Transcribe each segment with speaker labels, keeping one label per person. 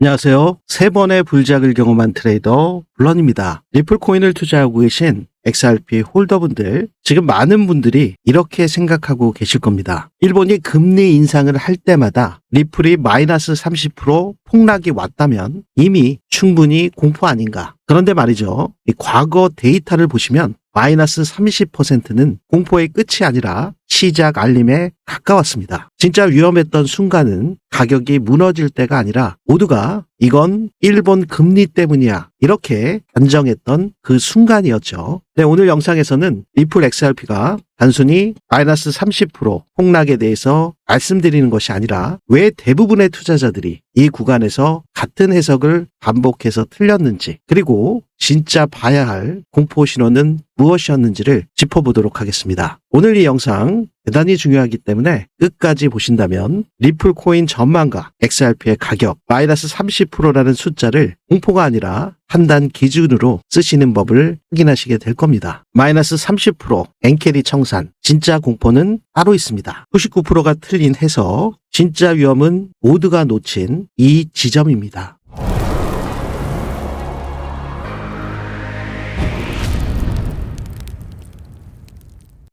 Speaker 1: 안녕하세요. 세 번의 불작을 경험한 트레이더 블런입니다. 리플 코인을 투자하고 계신 XRP 홀더분들, 지금 많은 분들이 이렇게 생각하고 계실 겁니다. 일본이 금리 인상을 할 때마다 리플이 마이너스 30% 폭락이 왔다면 이미 충분히 공포 아닌가. 그런데 말이죠. 이 과거 데이터를 보시면 마이너스 30%는 공포의 끝이 아니라 시작 알림에 가까웠습니다. 진짜 위험했던 순간은 가격이 무너질 때가 아니라 모두가 이건 일본 금리 때문이야 이렇게 단정했던 그 순간이었죠. 네, 오늘 영상에서는 리플 XRP가 단순히 마이너스 30% 폭락에 대해서 말씀드리는 것이 아니라 왜 대부분의 투자자들이 이 구간에서 같은 해석을 반복해서 틀렸는지, 그리고 진짜 봐야 할 공포 신호는 무엇이었는지를 짚어보도록 하겠습니다. 오늘 이 영상 대단히 중요하기 때문에 끝까지 보신다면 리플 코인 전망과 XRP의 가격 마이너스 30%라는 숫자를 공포가 아니라 판단 기준으로 쓰시는 법을 확인하시게 될 겁니다. 마이너스 30% 엔캐리 청산, 진짜 공포는 따로 있습니다. 99%가 틀린 해석, 진짜 위험은 모두가 놓친 이 지점입니다.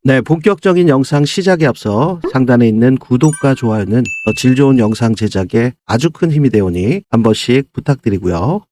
Speaker 1: 네, 본격적인 영상 시작에 앞서 상단에 있는 구독과 좋아요는 더 질 좋은 영상 제작에 아주 큰 힘이 되오니 한 번씩 부탁드리고요.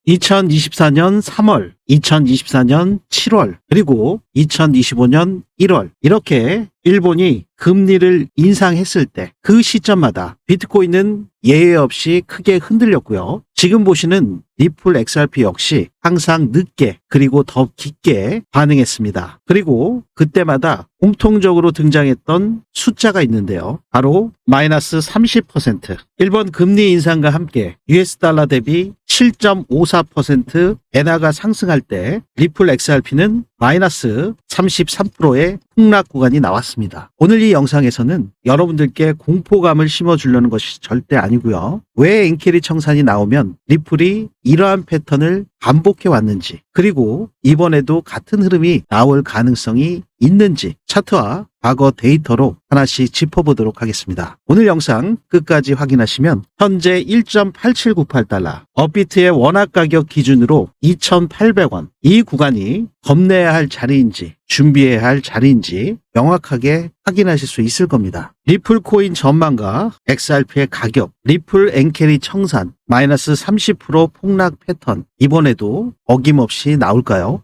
Speaker 1: 2024년 3월, 2024년 7월, 그리고 2025년 1월 이렇게 일본이 금리를 인상했을 때 그 시점마다 비트코인은 예외 없이 크게 흔들렸고요. 지금 보시는 리플 XRP 역시 항상 늦게 그리고 더 깊게 반응했습니다. 그리고 그때마다 공통적으로 등장했던 숫자가 있는데요. 바로 마이너스 30%. 일본 금리 인상과 함께 US 달러 대비 7.54% 엔화가 상승할 때 리플 XRP는 마이너스 33%의 폭락 구간이 나왔습니다. 오늘 이 영상에서는 여러분들께 공포감을 심어주려는 것이 절대 아니고요. 왜 엔캐리 청산이 나오면 리플이 이러한 패턴을 반복해 왔는지, 그리고 이번에도 같은 흐름이 나올 가능성이 있는지 차트와 과거 데이터로 하나씩 짚어보도록 하겠습니다. 오늘 영상 끝까지 확인하시면 현재 1.8798달러, 업비트의 원화 가격 기준으로 2,800원, 이 구간이 겁내야 할 자리인지 준비해야 할 자리인지 명확하게 확인하실 수 있을 겁니다. 리플 코인 전망과 XRP의 가격, 리플 엔캐리 청산, 마이너스 30% 폭락 패턴, 이번에도 어김없이 나올까요?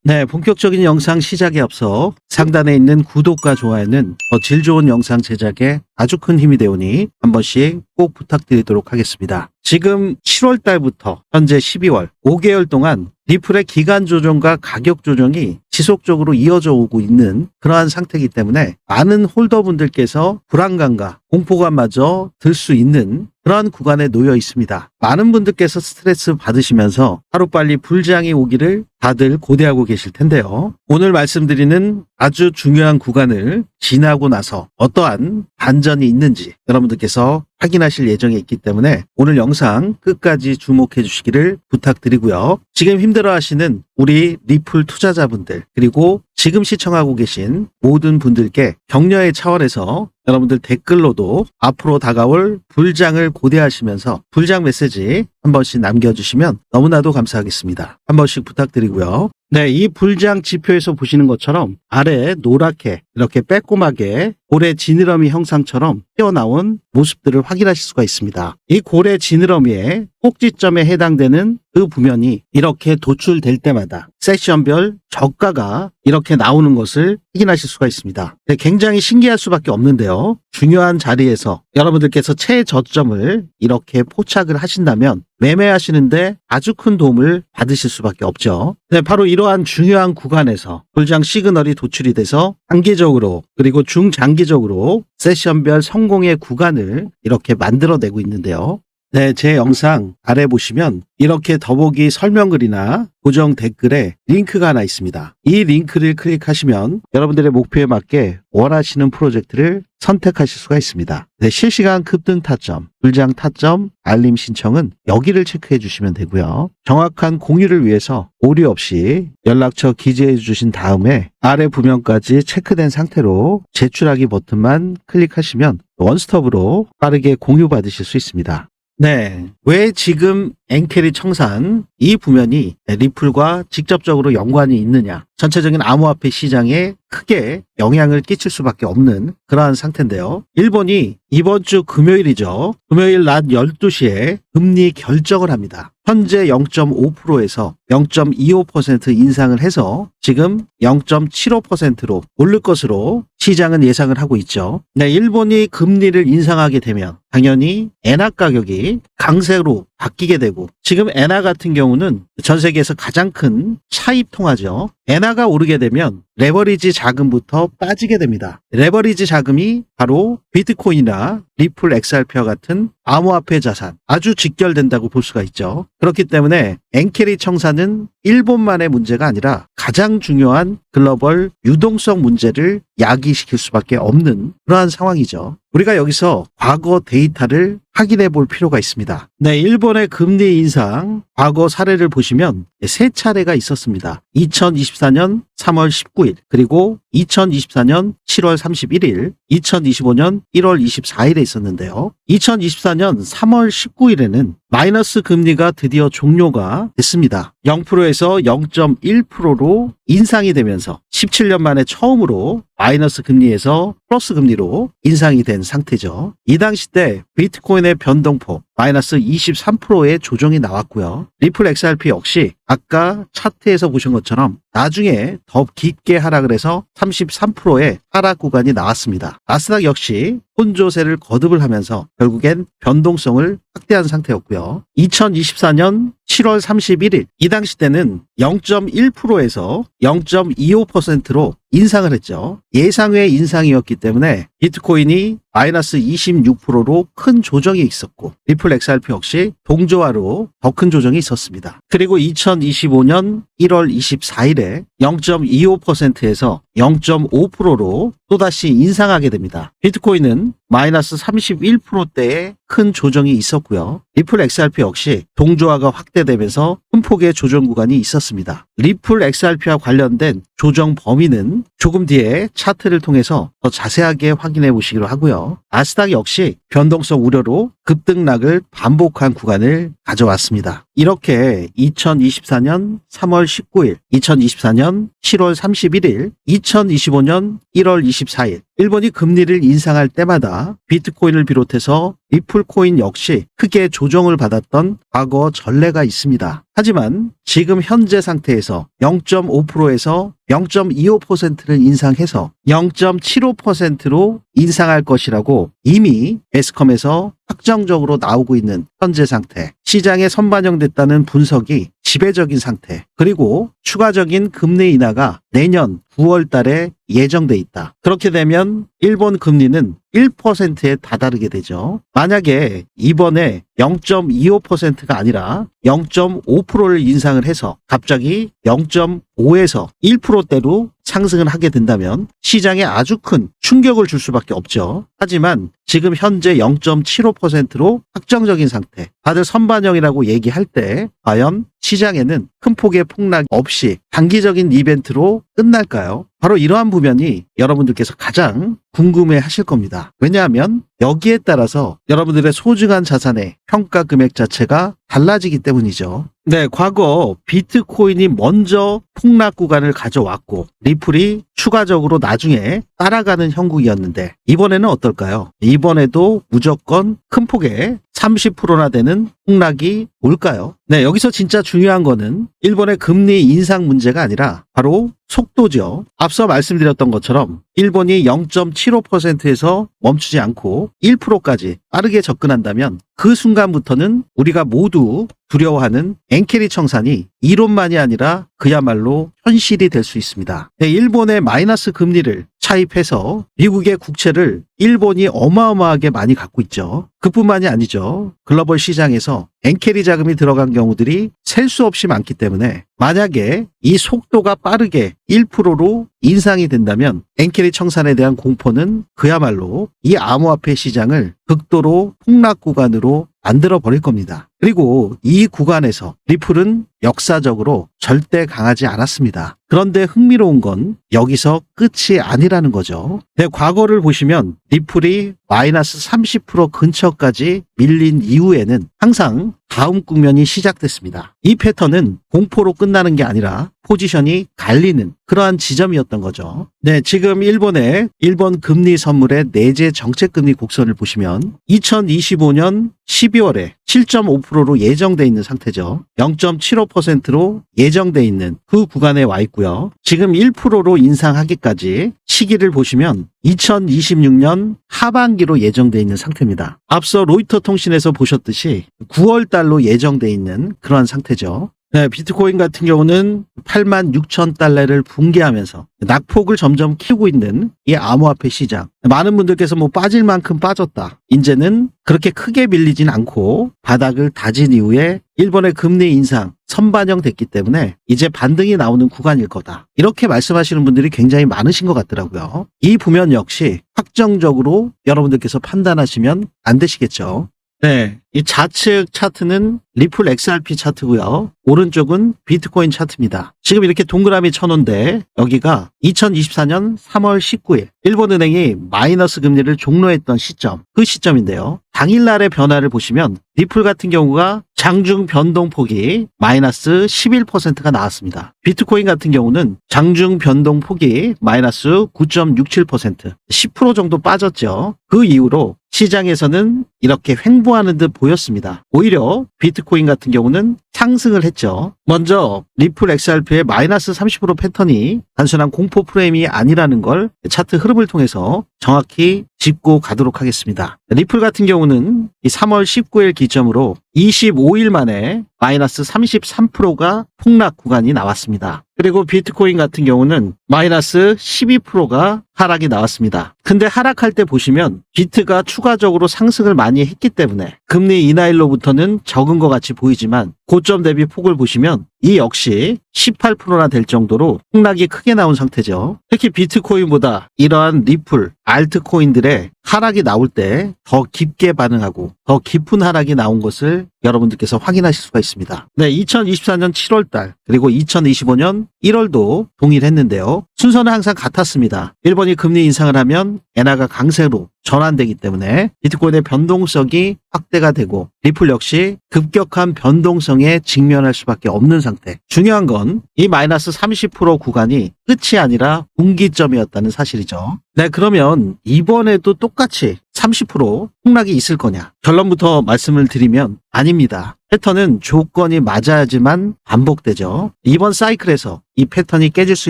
Speaker 1: 네, 본격적인 영상 시작에 앞서 상단에 있는 구독과 좋아요는 더 질 좋은 영상 제작에 아주 큰 힘이 되오니 한 번씩 꼭 부탁드리도록 하겠습니다. 지금 7월 달부터 현재 12월 5개월 동안 리플의 기간 조정과 가격 조정이 지속적으로 이어져 오고 있는 그러한 상태이기 때문에 많은 홀더분들께서 불안감과 공포감마저 들 수 있는 그러한 구간에 놓여 있습니다. 많은 분들께서 스트레스 받으시면서 하루빨리 불장이 오기를 다들 고대하고 계실 텐데요. 오늘 말씀드리는 아주 중요한 구간을 지나고 나서 어떠한 반전이 있는지 여러분들께서 확인하실 예정에 있기 때문에 오늘 영상 끝까지 주목해 주시기를 부탁드리고요. 지금 힘들어하시는 우리 리플 투자자분들, 그리고 지금 시청하고 계신 모든 분들께 격려의 차원에서 여러분들 댓글로도 앞으로 다가올 불장을 고대하시면서 불장 메시지 한 번씩 남겨주시면 너무나도 감사하겠습니다. 한 번씩 부탁드리고요. 네, 이 불장 지표에서 보시는 것처럼 아래에 노랗게 이렇게 빼꼼하게 고래 지느러미 형상처럼 튀어나온 모습들을 확인하실 수가 있습니다. 이 고래 지느러미의 꼭지점에 해당되는 그 부면이 이렇게 도출될 때마다 세션별 저가가 이렇게 나오는 것을 확인하실 수가 있습니다. 네, 굉장히 신기할 수밖에 없는데요. 중요한 자리에서 여러분들께서 최저점을 이렇게 포착을 하신다면 매매하시는데 아주 큰 도움을 받으실 수밖에 없죠. 네, 바로 이러한 중요한 구간에서 불장 시그널이 도출이 돼서 단기적으로 그리고 중장기적으로 세션별 성공의 구간을 이렇게 만들어내고 있는데요. 네, 제 영상 아래 보시면 이렇게 더보기 설명글이나 고정 댓글에 링크가 하나 있습니다. 이 링크를 클릭하시면 여러분들의 목표에 맞게 원하시는 프로젝트를 선택하실 수가 있습니다. 네, 실시간 급등 타점, 불장 타점, 알림 신청은 여기를 체크해 주시면 되고요. 정확한 공유를 위해서 오류 없이 연락처 기재해 주신 다음에 아래 부면까지 체크된 상태로 제출하기 버튼만 클릭하시면 원스톱으로 빠르게 공유 받으실 수 있습니다. 네, 왜 지금 엔캐리 청산 이 부면이 리플과 직접적으로 연관이 있느냐, 전체적인 암호화폐 시장에 크게 영향을 끼칠 수밖에 없는 그러한 상태인데요. 일본이 이번 주 금요일이죠. 금요일 낮 12시에 금리 결정을 합니다. 현재 0.5%에서 0.25% 인상을 해서 지금 0.75%로 오를 것으로 시장은 예상을 하고 있죠. 네, 일본이 금리를 인상하게 되면 당연히 엔화 가격이 강세로 바뀌게 되고, 지금 엔화 같은 경우는 전 세계에서 가장 큰 차입 통화죠. 엔화가 오르게 되면 레버리지 자금부터 빠지게 됩니다. 레버리지 자금이 바로 비트코인이나 리플 XRP와 같은 암호화폐 자산, 아주 직결된다고 볼 수가 있죠. 그렇기 때문에 엔캐리 청산은 일본만의 문제가 아니라 가장 중요한 글로벌 유동성 문제를 야기시킬 수밖에 없는 그러한 상황이죠. 우리가 여기서 과거 데이터를 확인해 볼 필요가 있습니다. 네, 일본의 금리 인상 과거 사례를 보시면 세 차례가 있었습니다. 2024년 3월 19일, 그리고 2024년 7월 31일, 2025년 1월 24일에 있었는데요. 2024년 3월 19일에는 마이너스 금리가 드디어 종료가 됐습니다. 0%에서 0.1%로 인상이 되면서 17년 만에 처음으로 마이너스 금리에서 플러스 금리로 인상이 된 상태죠. 이 당시 때 비트코인의 변동폭 마이너스 23%의 조정이 나왔고요. 리플 XRP 역시 아까 차트에서 보신 것처럼 나중에 더 깊게 하락을 해서 33%의 하락 구간이 나왔습니다. 나스닥 역시 혼조세를 거듭을 하면서 결국엔 변동성을 확대한 상태였고요. 2024년 7월 31일 이 당시 때는 0.1%에서 0.25%로 인상을 했죠. 예상외 인상이었기 때문에 비트코인이 마이너스 26%로 큰 조정이 있었고, 리플 XRP 역시 동조화로 더 큰 조정이 있었습니다. 그리고 2025년 1월 24일에 0.25%에서 0.5%로 또다시 인상하게 됩니다. 비트코인은 마이너스 31%대의 큰 조정이 있었고요. 리플 XRP 역시 동조화가 확대되면서 큰 폭의 조정 구간이 있었습니다. 리플 XRP와 관련된 조정 범위는 조금 뒤에 차트를 통해서 더 자세하게 확인해 보시기로 하고요. 나스닥 역시 변동성 우려로 급등락을 반복한 구간을 가져왔습니다. 이렇게 2024년 3월 19일, 2024년 7월 31일, 2025년 1월 24일 일본이 금리를 인상할 때마다 비트코인을 비롯해서 리플코인 역시 크게 조정을 받았던 과거 전례가 있습니다. 하지만 지금 현재 상태에서 0.5%에서 0.25%를 인상해서 0.75%로 인상할 것이라고 이미 매스컴에서 확정적으로 나오고 있는 현재 상태, 시장에 선반영됐다는 분석이 지배적인 상태, 그리고 추가적인 금리 인하가 내년 9월 달에 예정돼 있다. 그렇게 되면 일본 금리는 1%에 다다르게 되죠. 만약에 이번에 0.25%가 아니라 0.5%를 인상을 해서 갑자기 0.5에서 1%대로 상승을 하게 된다면 시장에 아주 큰 충격을 줄 수밖에 없죠. 하지만 지금 현재 0.75%로 확정적인 상태, 다들 선반영이라고 얘기할 때 과연 시장에는 큰 폭의 폭락 없이 단기적인 이벤트로 끝날까요? 바로 이러한 부분이 여러분들께서 가장 궁금해 하실 겁니다. 왜냐하면 여기에 따라서 여러분들의 소중한 자산의 평가 금액 자체가 달라지기 때문이죠. 네, 과거 비트코인이 먼저 폭락 구간을 가져왔고 리플이 추가적으로 나중에 따라가는 형국이었는데 이번에는 어떨까요? 이번에도 무조건 큰 폭의 30%나 되는 폭락이 올까요? 네, 여기서 진짜 중요한 거는 일본의 금리 인상 문제가 아니라 바로 속도죠. 앞서 말씀드렸던 것처럼 일본이 0.75%에서 멈추지 않고 1%까지 빠르게 접근한다면 그 순간부터는 우리가 모두 두려워하는 엔캐리 청산이 이론만이 아니라 그야말로 현실이 될 수 있습니다. 네, 일본의 마이너스 금리를 차입해서 미국의 국채를 일본이 어마어마하게 많이 갖고 있죠. 그뿐만이 아니죠. 글로벌 시장에서 엔캐리 자금이 들어간 경우들이 셀 수 없이 많기 때문에 만약에 이 속도가 빠르게 1%로 인상이 된다면 엔캐리 청산에 대한 공포는 그야말로 이 암호화폐 시장을 극도로 폭락 구간으로 만들어 버릴 겁니다. 그리고 이 구간에서 리플은 역사적으로 절대 강하지 않았습니다. 그런데 흥미로운 건 여기서 끝이 아니라는 거죠. 네, 과거를 보시면 리플이 마이너스 30% 근처까지 밀린 이후에는 항상 다음 국면이 시작됐습니다. 이 패턴은 공포로 끝나는 게 아니라 포지션이 갈리는 그러한 지점이었던 거죠. 네, 지금 일본 금리 선물의 내재 정책금리 곡선을 보시면 2025년 12월에 7.5%로 예정돼 있는 상태죠. 0.75%로 예정돼 있는 그 구간에 와 있고요. 지금 1%로 인상하기까지 시기를 보시면 2026년 하반기로 예정돼 있는 상태입니다. 앞서 로이터 통신에서 보셨듯이 9월 달로 예정돼 있는 그러한 상태죠. 네, 비트코인 같은 경우는 86,000달러를 붕괴하면서 낙폭을 점점 키우고 있는 이 암호화폐 시장. 많은 분들께서 뭐 빠질 만큼 빠졌다. 이제는 그렇게 크게 밀리진 않고 바닥을 다진 이후에 일본의 금리 인상 선반영됐기 때문에 이제 반등이 나오는 구간일 거다. 이렇게 말씀하시는 분들이 굉장히 많으신 것 같더라고요. 이 부면 역시 확정적으로 여러분들께서 판단하시면 안 되시겠죠. 네, 이 좌측 차트는 리플 XRP 차트고요. 오른쪽은 비트코인 차트입니다. 지금 이렇게 동그라미 쳐놓은데 여기가 2024년 3월 19일 일본은행이 마이너스 금리를 종료했던 시점, 그 시점인데요. 당일날의 변화를 보시면 리플 같은 경우가 장중 변동폭이 마이너스 11%가 나왔습니다. 비트코인 같은 경우는 장중 변동폭이 마이너스 9.67%, 10% 정도 빠졌죠. 그 이후로 시장에서는 이렇게 횡보하는 듯 보였습니다. 오히려 비트코인 같은 경우는 상승을 했죠. 먼저 리플 XRP의 마이너스 30% 패턴이 단순한 공포 프레임이 아니라는 걸 차트 흐름을 통해서 정확히 짚고 가도록 하겠습니다. 리플 같은 경우는 이 3월 19일 기점으로 25일 만에 마이너스 33%가 폭락 구간이 나왔습니다. 그리고 비트코인 같은 경우는 마이너스 12%가 하락이 나왔습니다. 근데 하락할 때 보시면 비트가 추가적으로 상승을 많이 했기 때문에 금리 인하일로부터는 적은 것 같이 보이지만 고점 대비 폭을 보시면 이 역시 18%나 될 정도로 폭락이 크게 나온 상태죠. 특히 비트코인보다 이러한 리플, 알트코인들의 하락이 나올 때 더 깊게 반응하고 더 깊은 하락이 나온 것을 여러분들께서 확인하실 수가 있습니다. 네, 2024년 7월달 그리고 2025년 1월도 동일했는데요. 순서는 항상 같았습니다. 일본이 금리 인상을 하면 엔화가 강세로 전환되기 때문에 비트코인의 변동성이 확대가 되고 리플 역시 급격한 변동성에 직면할 수밖에 없는 상태. 중요한 건 이 마이너스 30% 구간이 끝이 아니라 분기점이었다는 사실이죠. 네, 그러면 이번에도 똑같이 30% 폭락이 있을 거냐? 결론부터 말씀을 드리면 아닙니다. 패턴은 조건이 맞아야지만 반복되죠. 이번 사이클에서 이 패턴이 깨질 수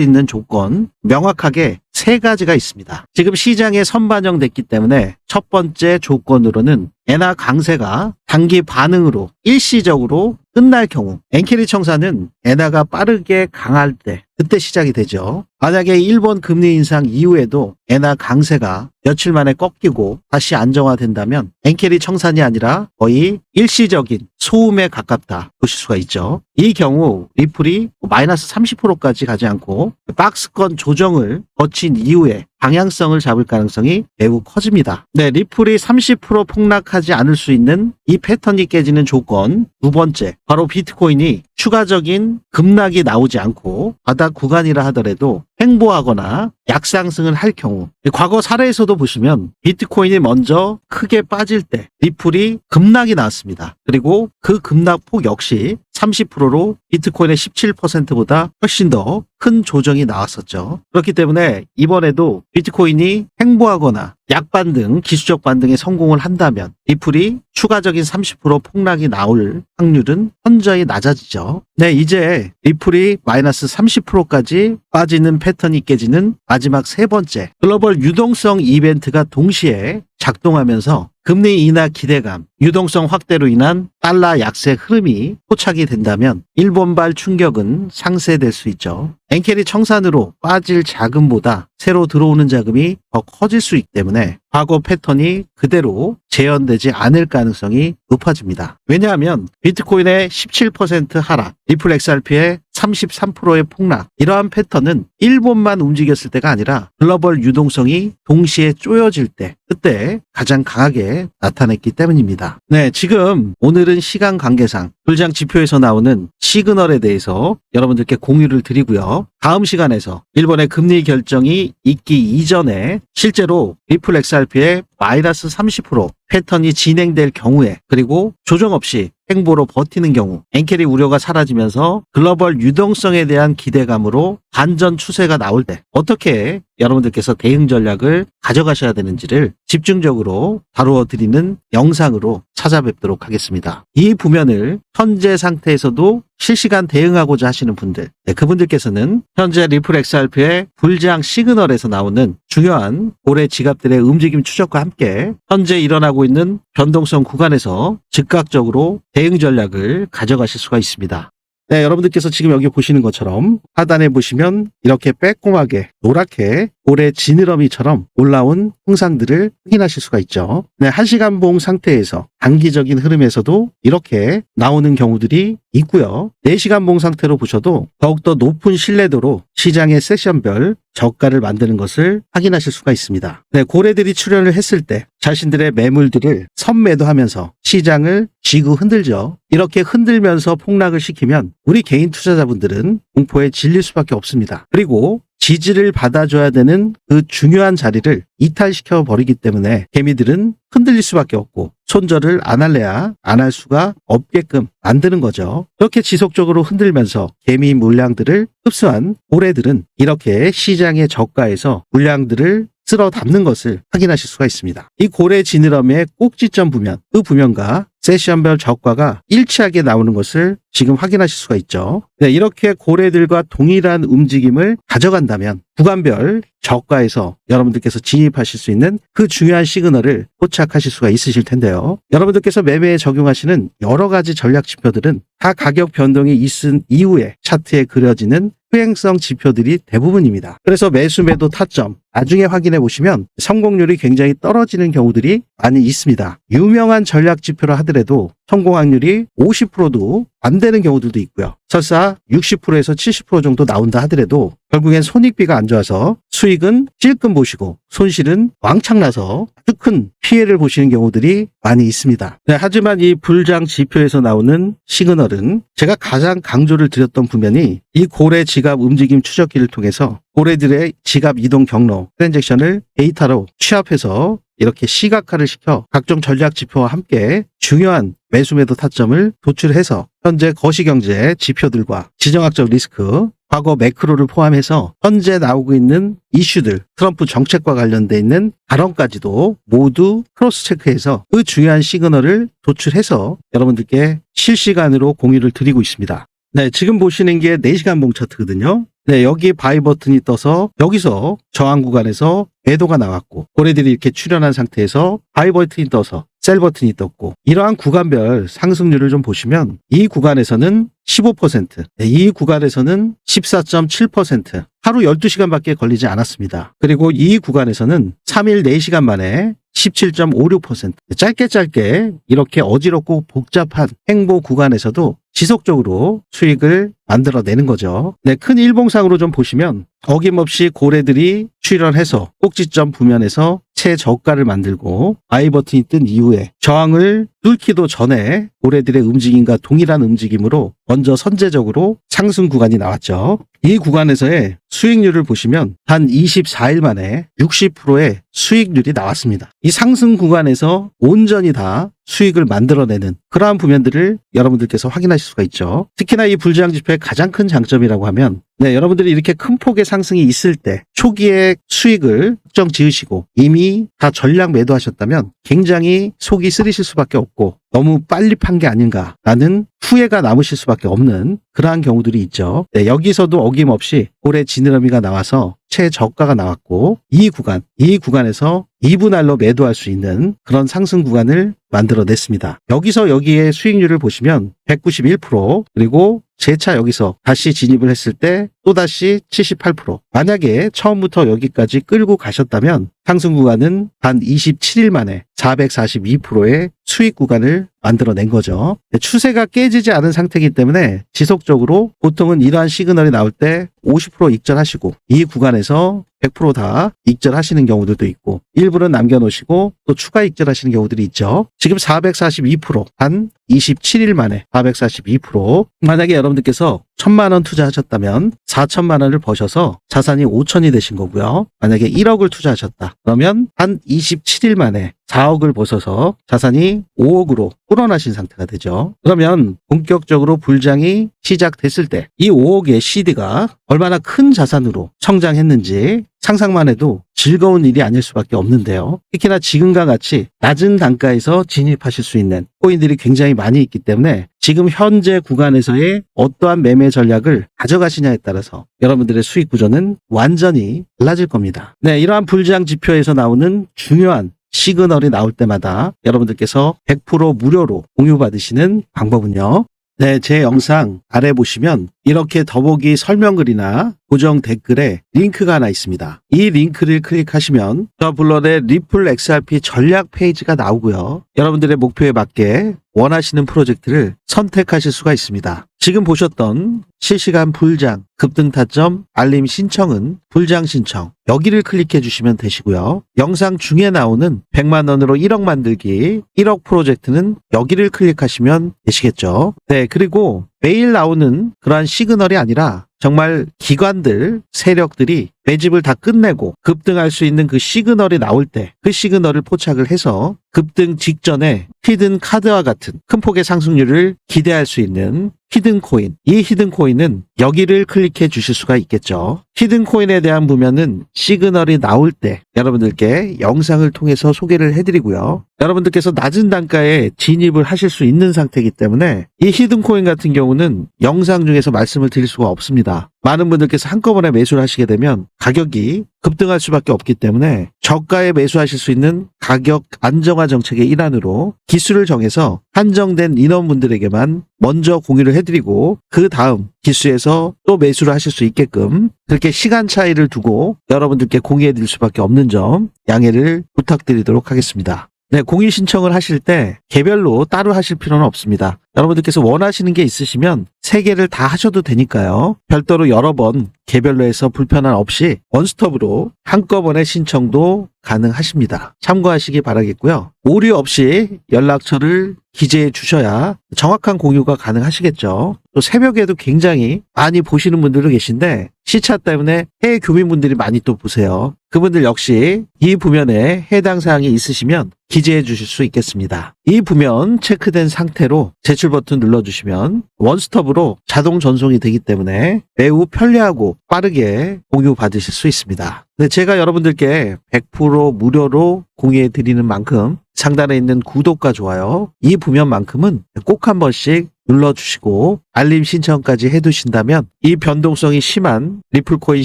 Speaker 1: 있는 조건 명확하게 세 가지가 있습니다. 지금 시장에 선반영됐기 때문에 첫 번째 조건으로는 엔화 강세가 단기 반응으로 일시적으로 끝날 경우 엔캐리 청산은 엔화가 빠르게 강할 때 그때 시작이 되죠. 만약에 일본 금리 인상 이후에도 엔화 강세가 며칠 만에 꺾이고 다시 안정화된다면 엔캐리 청산이 아니라 거의 일시적인 소음에 가깝다 보실 수가 있죠. 이 경우 리플이 마이너스 30%까지 가지 않고 박스권 조정을 거친 이후에 방향성을 잡을 가능성이 매우 커집니다. 네, 리플이 30% 폭락하지 않을 수 있는 이 패턴이 깨지는 조건 두 번째, 바로 비트코인이 추가적인 급락이 나오지 않고 바닥 구간이라 하더라도 횡보하거나 약상승을 할 경우, 과거 사례에서도 보시면 비트코인이 먼저 크게 빠질 때 리플이 급락이 나왔습니다. 그리고 그 급락폭 역시 30%로 비트코인의 17%보다 훨씬 더 큰 조정이 나왔었죠. 그렇기 때문에 이번에도 비트코인이 횡보하거나 약반등, 기술적 반등에 성공을 한다면 리플이 추가적인 30% 폭락이 나올 확률은 현저히 낮아지죠. 네, 이제 리플이 마이너스 30%까지 빠지는 패턴이 깨지는 마지막 세 번째, 글로벌 유동성 이벤트가 동시에 작동하면서 금리 인하 기대감, 유동성 확대로 인한 달러 약세 흐름이 포착이 된다면 일본발 충격은 상쇄될 수 있죠. 엔켈이 청산으로 빠질 자금보다 새로 들어오는 자금이 더 커질 수 있기 때문에 과거 패턴이 그대로 재현되지 않을 가능성이 높아집니다. 왜냐하면 비트코인의 17% 하락, 리플 XRP의 33%의 폭락, 이러한 패턴은 일본만 움직였을 때가 아니라 글로벌 유동성이 동시에 쪼여질 때, 그때 가장 강하게 나타냈기 때문입니다. 네, 지금 오늘은 시간 관계상 불장 지표에서 나오는 시그널에 대해서 여러분들께 공유를 드리고요. 다음 시간에서 일본의 금리 결정이 있기 이전에 실제로 리플 XRP의 마이너스 30% 패턴이 진행될 경우에, 그리고 조정 없이 횡보로 버티는 경우 엔켈이 우려가 사라지면서 글로벌 유동성에 대한 기대감으로 반전 추세가 나올 때 어떻게 여러분들께서 대응 전략을 가져가셔야 되는지를 집중적으로 다루어 드리는 영상으로 찾아뵙도록 하겠습니다. 이 부면을 현재 상태에서도 실시간 대응하고자 하시는 분들, 그분들께서는 현재 리플 XRP의 불장 시그널에서 나오는 중요한 고래 지갑들의 움직임 추적과 함께 현재 일어나고 있는 변동성 구간에서 즉각적으로 대응 전략을 가져가실 수가 있습니다. 네, 여러분들께서 지금 여기 보시는 것처럼 하단에 보시면 이렇게 빼꼼하게 노랗게 고래 지느러미처럼 올라온 형상들을 확인하실 수가 있죠. 네, 1시간 봉 상태에서 단기적인 흐름에서도 이렇게 나오는 경우들이 있고요. 4시간 봉 상태로 보셔도 더욱더 높은 신뢰도로 시장의 세션별 저가를 만드는 것을 확인하실 수가 있습니다. 네, 고래들이 출현을 했을 때 자신들의 매물들을 선매도하면서 시장을 쥐고 흔들죠. 이렇게 흔들면서 폭락을 시키면 우리 개인 투자자분들은 공포에 질릴 수밖에 없습니다. 그리고 지지를 받아줘야 되는 그 중요한 자리를 이탈시켜 버리기 때문에 개미들은 흔들릴 수밖에 없고 손절을 안 할래야 안 할 수가 없게끔 만드는 거죠. 이렇게 지속적으로 흔들면서 개미 물량들을 흡수한 고래들은 이렇게 시장의 저가에서 물량들을 쓸어 담는 것을 확인하실 수가 있습니다. 이 고래 지느러미의 꼭지점 부면, 그 부면과 세션별 저가가 일치하게 나오는 것을 지금 확인하실 수가 있죠. 네, 이렇게 고래들과 동일한 움직임을 가져간다면 구간별 저가에서 여러분들께서 진입하실 수 있는 그 중요한 시그널을 포착하실 수가 있으실 텐데요. 여러분들께서 매매에 적용하시는 여러 가지 전략 지표들은 다 가격 변동이 있은 이후에 차트에 그려지는 수행성 지표들이 대부분입니다. 그래서 매수 매도 타점 나중에 확인해 보시면 성공률이 굉장히 떨어지는 경우들이 많이 있습니다. 유명한 전략 지표라 하더라도 성공 확률이 50%도 안 되는 경우들도 있고요. 설사 60%에서 70% 정도 나온다 하더라도 결국엔 손익비가 안 좋아서 수익은 찔끔 보시고 손실은 왕창 나서 아주 큰 피해를 보시는 경우들이 많이 있습니다. 네, 하지만 이 불장 지표에서 나오는 시그널은 제가 가장 강조를 드렸던 부면이 이 고래 지갑 움직임 추적기를 통해서 고래들의 지갑 이동 경로, 트랜잭션을 데이터로 취합해서 이렇게 시각화를 시켜 각종 전략 지표와 함께 중요한 매수 매도 타점을 도출해서 현재 거시경제 지표들과 지정학적 리스크, 과거 매크로를 포함해서 현재 나오고 있는 이슈들, 트럼프 정책과 관련돼 있는 발언까지도 모두 크로스 체크해서 그 중요한 시그널을 도출해서 여러분들께 실시간으로 공유를 드리고 있습니다. 네, 지금 보시는 게 4시간 봉 차트거든요. 네, 여기 바이 버튼이 떠서 여기서 저항 구간에서 매도가 나왔고 고래들이 이렇게 출현한 상태에서 바이 버튼이 떠서 셀 버튼이 떴고 이러한 구간별 상승률을 좀 보시면 이 구간에서는 15%, 이 구간에서는 14.7%, 하루 12시간밖에 걸리지 않았습니다. 그리고 이 구간에서는 3일 4시간 만에 17.56%, 짧게 이렇게 어지럽고 복잡한 횡보 구간에서도 지속적으로 수익을 만들어내는 거죠. 네, 큰 일봉상으로 좀 보시면 어김없이 고래들이 출현해서 꼭지점 부면에서 최저가를 만들고 바이 버튼이 뜬 이후에 저항을 뚫기도 전에 고래들의 움직임과 동일한 움직임으로 먼저 선제적으로 상승 구간이 나왔죠. 이 구간에서의 수익률을 보시면 단 24일 만에 60%의 수익률이 나왔습니다. 이 상승 구간에서 온전히 다 수익을 만들어내는 그러한 부면들을 여러분들께서 확인하실 수가 있죠. 특히나 이 불장 지표의 가장 큰 장점이라고 하면 네, 여러분들이 이렇게 큰 폭의 상승이 있을 때 초기에 수익을 확정 지으시고 이미 다 전량 매도하셨다면 굉장히 속이 쓰리실 수밖에 없고 너무 빨리 판 게 아닌가라는 후회가 남으실 수밖에 없는 그러한 경우들이 있죠. 네, 여기서도 어김없이 올해 지느러미가 나와서 최저가가 나왔고 이 구간에서 2분할로 매도할 수 있는 그런 상승 구간을 만들어냈습니다. 여기서 여기에 수익률을 보시면 191% 그리고 재차 여기서 다시 진입을 했을 때 또다시 78%. 만약에 처음부터 여기까지 끌고 가셨다면 상승 구간은 단 27일 만에 442%의 수익 구간을 만들어낸 거죠. 추세가 깨지지 않은 상태이기 때문에 지속적으로 보통은 이러한 시그널이 나올 때 50% 익절하시고 이 구간에서 100% 다 익절하시는 경우들도 있고 일부는 남겨놓으시고 또 추가 익절하시는 경우들이 있죠. 지금 442% 한 27일 만에 442% 만약에 여러분들께서 1,000만 원 투자하셨다면 4천만 원을 버셔서 자산이 5천이 되신 거고요. 만약에 1억을 투자하셨다. 그러면 한 27일 만에 4억을 벗어서 자산이 5억으로 불어나신 상태가 되죠. 그러면 본격적으로 불장이 시작됐을 때 이 5억의 CD가 얼마나 큰 자산으로 성장했는지 상상만 해도 즐거운 일이 아닐 수밖에 없는데요. 특히나 지금과 같이 낮은 단가에서 진입하실 수 있는 코인들이 굉장히 많이 있기 때문에 지금 현재 구간에서의 어떠한 매매 전략을 가져가시냐에 따라서 여러분들의 수익 구조는 완전히 달라질 겁니다. 네, 이러한 불장 지표에서 나오는 중요한 시그널이 나올 때마다 여러분들께서 100% 무료로 공유받으시는 방법은요. 네, 제 영상 아래 보시면 이렇게 더보기 설명글이나 고정 댓글에 링크가 하나 있습니다. 이 링크를 클릭하시면 저 블러의 리플 XRP 전략 페이지가 나오고요. 여러분들의 목표에 맞게 원하시는 프로젝트를 선택하실 수가 있습니다. 지금 보셨던 실시간 불장, 급등 타점, 알림 신청은 불장 신청 여기를 클릭해 주시면 되시고요. 영상 중에 나오는 100만 원으로 1억 만들기 1억 프로젝트는 여기를 클릭하시면 되시겠죠. 네, 그리고 매일 나오는 그러한 시그널이 아니라 정말 기관들, 세력들이 매집을 다 끝내고 급등할 수 있는 그 시그널이 나올 때 그 시그널을 포착을 해서 급등 직전에 히든 카드와 같은 큰 폭의 상승률을 기대할 수 있는 히든 코인. 이 히든 코인은 여기를 클릭해 주실 수가 있겠죠. 히든 코인에 대한 부면은 시그널이 나올 때 여러분들께 영상을 통해서 소개를 해드리고요. 여러분들께서 낮은 단가에 진입을 하실 수 있는 상태이기 때문에 이 히든 코인 같은 경우는 영상 중에서 말씀을 드릴 수가 없습니다. 많은 분들께서 한꺼번에 매수를 하시게 되면 가격이 급등할 수밖에 없기 때문에 저가에 매수하실 수 있는 가격 안정화 정책의 일환으로 기수를 정해서 한정된 인원분들에게만 먼저 공유를 해드리고 그 다음 기수에서 또 매수를 하실 수 있게끔 그렇게 시간 차이를 두고 여러분들께 공유해드릴 수밖에 없는 점 양해를 부탁드리도록 하겠습니다. 네, 공유 신청을 하실 때 개별로 따로 하실 필요는 없습니다. 여러분들께서 원하시는 게 있으시면 3개를 다 하셔도 되니까요. 별도로 여러 번 개별로 해서 불편함 없이 원스톱으로 한꺼번에 신청도 가능하십니다. 참고하시기 바라겠고요. 오류 없이 연락처를 기재해 주셔야 정확한 공유가 가능하시겠죠. 또 새벽에도 굉장히 많이 보시는 분들도 계신데 시차 때문에 해외 교민분들이 많이 또 보세요. 그분들 역시 이 부면에 해당 사항이 있으시면 기재해 주실 수 있겠습니다. 이 부면 체크된 상태로 제출 버튼 눌러주시면 원스톱으로 자동 전송이 되기 때문에 매우 편리하고 빠르게 공유 받으실 수 있습니다. 네, 제가 여러분들께 100% 무료로 공유해 드리는 만큼 상단에 있는 구독과 좋아요 이 부면만큼은 꼭 한 번씩 눌러주시고 알림 신청까지 해두신다면 이 변동성이 심한 리플코인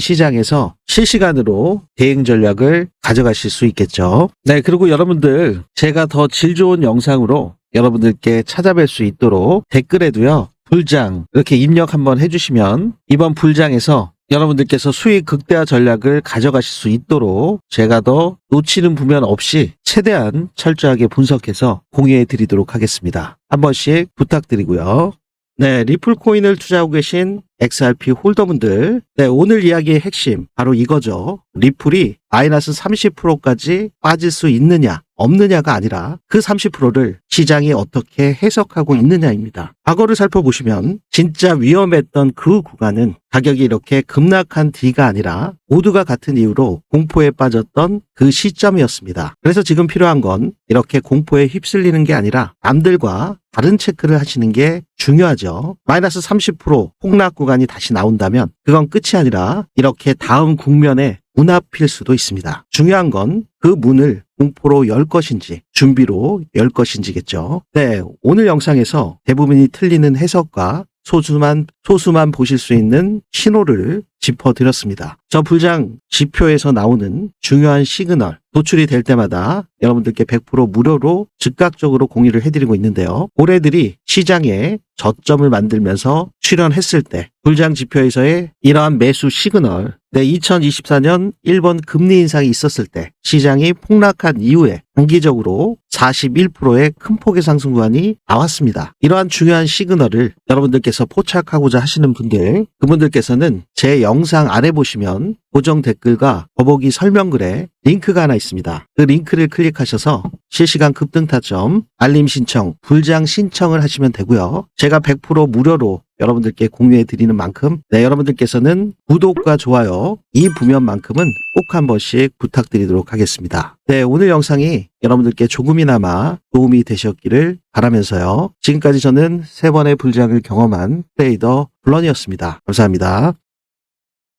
Speaker 1: 시장에서 실시간으로 대응 전략을 가져가실 수 있겠죠. 네, 그리고 여러분들 제가 더 질 좋은 영상으로 여러분들께 찾아뵐 수 있도록 댓글에도요 불장 이렇게 입력 한번 해주시면 이번 불장에서 여러분들께서 수익 극대화 전략을 가져가실 수 있도록 제가 더 놓치는 부면 없이 최대한 철저하게 분석해서 공유해 드리도록 하겠습니다. 한 번씩 부탁드리고요. 네, 리플코인을 투자하고 계신 XRP 홀더분들, 네, 오늘 이야기의 핵심 바로 이거죠. 리플이 마이너스 30%까지 빠질 수 있느냐 없느냐가 아니라 그 30%를 시장이 어떻게 해석하고 있느냐입니다. 과거를 살펴보시면 진짜 위험했던 그 구간은 가격이 이렇게 급락한 뒤가 아니라 모두가 같은 이유로 공포에 빠졌던 그 시점이었습니다. 그래서 지금 필요한 건 이렇게 공포에 휩쓸리는 게 아니라 남들과 다른 체크를 하시는 게 중요하죠. 마이너스 30% 폭락 구간이 다시 나온다면 그건 끝이 아니라 이렇게 다음 국면에 문 앞일 수도 있습니다. 중요한 건 그 문을 공포로 열 것인지 준비로 열 것인지겠죠. 네, 오늘 영상에서 대부분이 틀리는 해석과 소수만 보실 수 있는 신호를 짚어드렸습니다. 저 불장 지표에서 나오는 중요한 시그널 도출이 될 때마다 여러분들께 100% 무료로 즉각적으로 공유를 해드리고 있는데요. 올해들이 시장에 저점을 만들면서 출현했을 때 불장 지표에서의 이러한 매수 시그널 2024년 일본 금리 인상이 있었을 때 시장이 폭락한 이후에 단기적으로 41%의 큰 폭의 상승 구간이 나왔습니다. 이러한 중요한 시그널을 여러분들께서 포착하고자 하시는 분들, 그분들께서는 제 영상 아래 보시면 고정 댓글과 더보기 설명글에 링크가 하나 있습니다. 그 링크를 클릭하셔서 실시간 급등 타점, 알림 신청, 불장 신청을 하시면 되고요. 제가 100% 무료로 여러분들께 공유해 드리는 만큼 여러분들께서는 구독과 좋아요 이 부면만큼은 꼭 한 번씩 부탁드리도록 하겠습니다. 네, 오늘 영상이 여러분들께 조금이나마 도움이 되셨기를 바라면서요. 지금까지 저는 3번의 불장을 경험한 트레이더 블런이었습니다. 감사합니다.